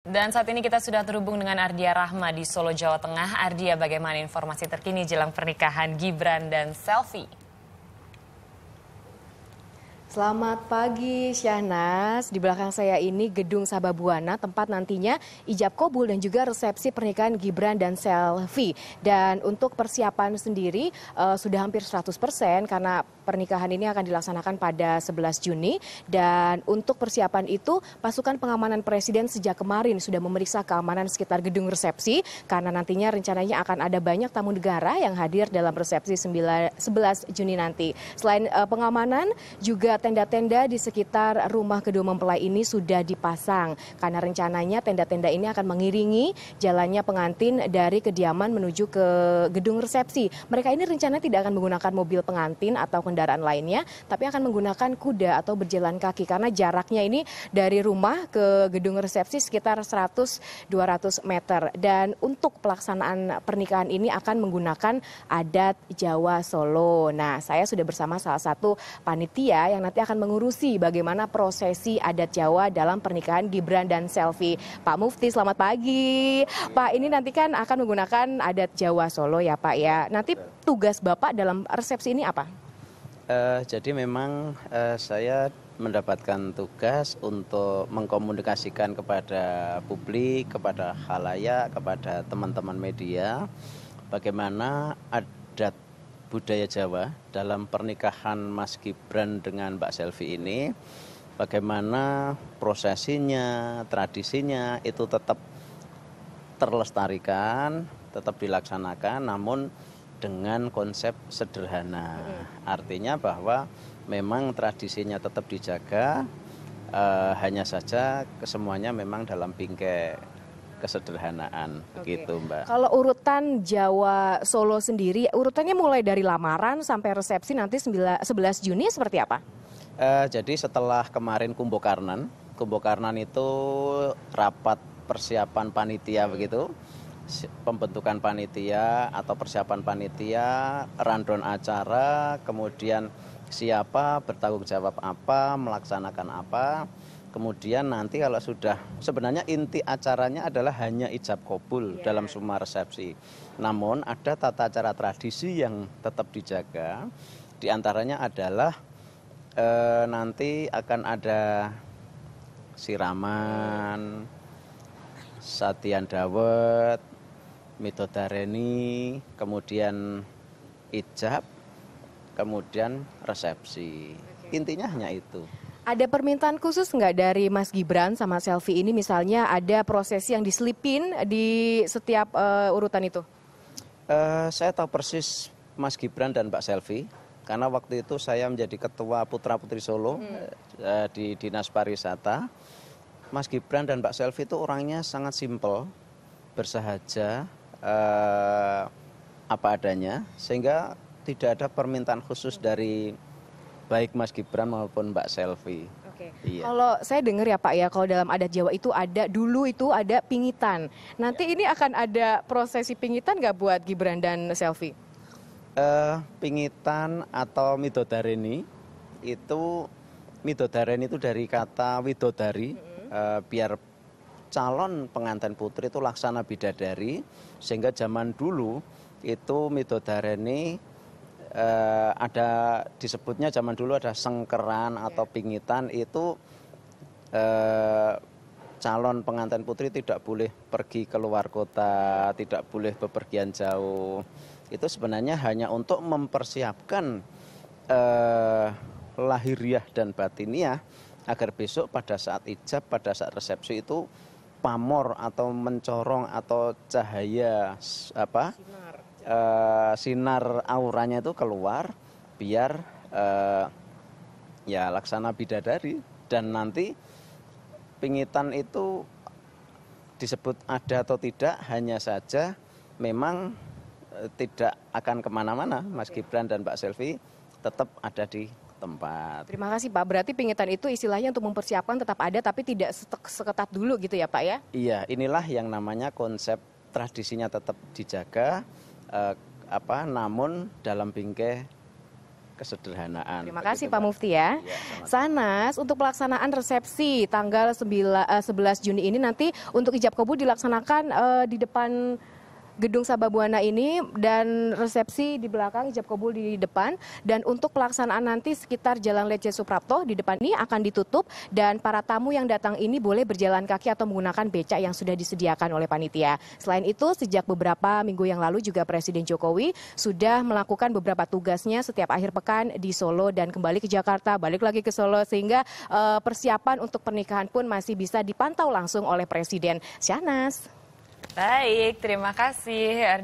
Dan saat ini kita sudah terhubung dengan Ardia Rahma di Solo, Jawa Tengah. Ardia, bagaimana informasi terkini jelang pernikahan Gibran dan Selvi? Selamat pagi Syahnas, di belakang saya ini Gedung Sababwana, tempat nantinya ijab kabul dan juga resepsi pernikahan Gibran dan Selvi. Dan untuk persiapan sendiri sudah hampir 100% karena pernikahan ini akan dilaksanakan pada 11 Juni. Dan untuk persiapan itu pasukan pengamanan presiden sejak kemarin sudah memeriksa keamanan sekitar gedung resepsi karena nantinya rencananya akan ada banyak tamu negara yang hadir dalam resepsi 11 Juni nanti. Selain pengamanan, juga tenda-tenda di sekitar rumah kedua mempelai ini sudah dipasang karena rencananya tenda-tenda ini akan mengiringi jalannya pengantin dari kediaman menuju ke gedung resepsi. Mereka ini rencananya tidak akan menggunakan mobil pengantin atau kendaraan lainnya, tapi akan menggunakan kuda atau berjalan kaki karena jaraknya ini dari rumah ke gedung resepsi sekitar 100-200 meter. Dan untuk pelaksanaan pernikahan ini akan menggunakan adat Jawa Solo. Nah, saya sudah bersama salah satu panitia yang nanti akan mengurusi bagaimana prosesi adat Jawa dalam pernikahan Gibran dan Selvi. Pak Mufti, selamat pagi. Pak, ini nanti kan akan menggunakan adat Jawa Solo ya Pak ya. Nanti tugas Bapak dalam resepsi ini apa? Jadi memang saya mendapatkan tugas untuk mengkomunikasikan kepada publik, kepada khalayak, kepada teman-teman media, bagaimana adat budaya Jawa dalam pernikahan Mas Gibran dengan Mbak Selvi ini, bagaimana prosesinya, tradisinya itu tetap terlestarikan, tetap dilaksanakan, namun dengan konsep sederhana. Artinya bahwa memang tradisinya tetap dijaga, hanya saja kesemuanya memang dalam bingkai kesederhanaan. Begitu Mbak. Kalau urutan Jawa Solo sendiri, urutannya mulai dari lamaran sampai resepsi nanti 11 Juni seperti apa? Jadi setelah kemarin Kumbokarnan itu rapat persiapan panitia begitu, pembentukan panitia atau persiapan panitia, rundown acara, kemudian siapa bertanggung jawab apa, melaksanakan apa. Kemudian nanti kalau sudah, sebenarnya inti acaranya adalah hanya ijab kabul dalam semua resepsi. Namun ada tata cara tradisi yang tetap dijaga. Di antaranya adalah nanti akan ada siraman, satian dawet, midodareni, kemudian ijab, kemudian resepsi. Intinya hanya itu. Ada permintaan khusus nggak dari Mas Gibran sama Selvi ini, misalnya ada prosesi yang diselipin di setiap urutan itu? Saya tahu persis Mas Gibran dan Mbak Selvi, karena waktu itu saya menjadi ketua Putra Putri Solo di Dinas Pariwisata. Mas Gibran dan Mbak Selvi itu orangnya sangat simpel, bersahaja, apa adanya, sehingga tidak ada permintaan khusus dari baik Mas Gibran maupun Mbak Selvi. Oke. Iya. Kalau saya dengar ya Pak ya, kalau dalam adat Jawa itu dulu itu ada pingitan. Nanti ini akan ada prosesi pingitan nggak buat Gibran dan Selvi? Pingitan atau midodareni itu dari kata widodari, biar calon pengantin putri itu laksana bidadari, sehingga zaman dulu itu midodareni ada disebutnya zaman dulu ada sengkeran atau pingitan, itu calon pengantin putri tidak boleh pergi keluar kota, tidak boleh bepergian jauh. Itu sebenarnya hanya untuk mempersiapkan lahiriah dan batiniah agar besok pada saat ijab, pada saat resepsi itu pamor atau mencorong atau cahaya sinar auranya itu keluar, biar ya laksana bidadari. Dan nanti pingitan itu disebut ada atau tidak, hanya saja memang tidak akan kemana-mana. Mas Gibran dan Mbak Selvi tetap ada di tempat. Terima kasih Pak, berarti pingitan itu istilahnya untuk mempersiapkan tetap ada tapi tidak seketat dulu gitu ya Pak ya? Iya, inilah yang namanya konsep tradisinya tetap dijaga, namun dalam bingkai kesederhanaan. Terima kasih Begitu, Pak Mufti ya. Sanas, untuk pelaksanaan resepsi tanggal 11 Juni ini nanti untuk ijab kabul dilaksanakan di depan Gedung Sababwana ini dan resepsi di belakang, ijab kabul di depan. Dan untuk pelaksanaan nanti sekitar Jalan Lecce Suprapto di depan ini akan ditutup dan para tamu yang datang ini boleh berjalan kaki atau menggunakan becak yang sudah disediakan oleh panitia. Selain itu, sejak beberapa minggu yang lalu juga Presiden Jokowi sudah melakukan beberapa tugasnya setiap akhir pekan di Solo dan kembali ke Jakarta, balik lagi ke Solo, sehingga persiapan untuk pernikahan pun masih bisa dipantau langsung oleh Presiden. Syahnas. Baik, terima kasih.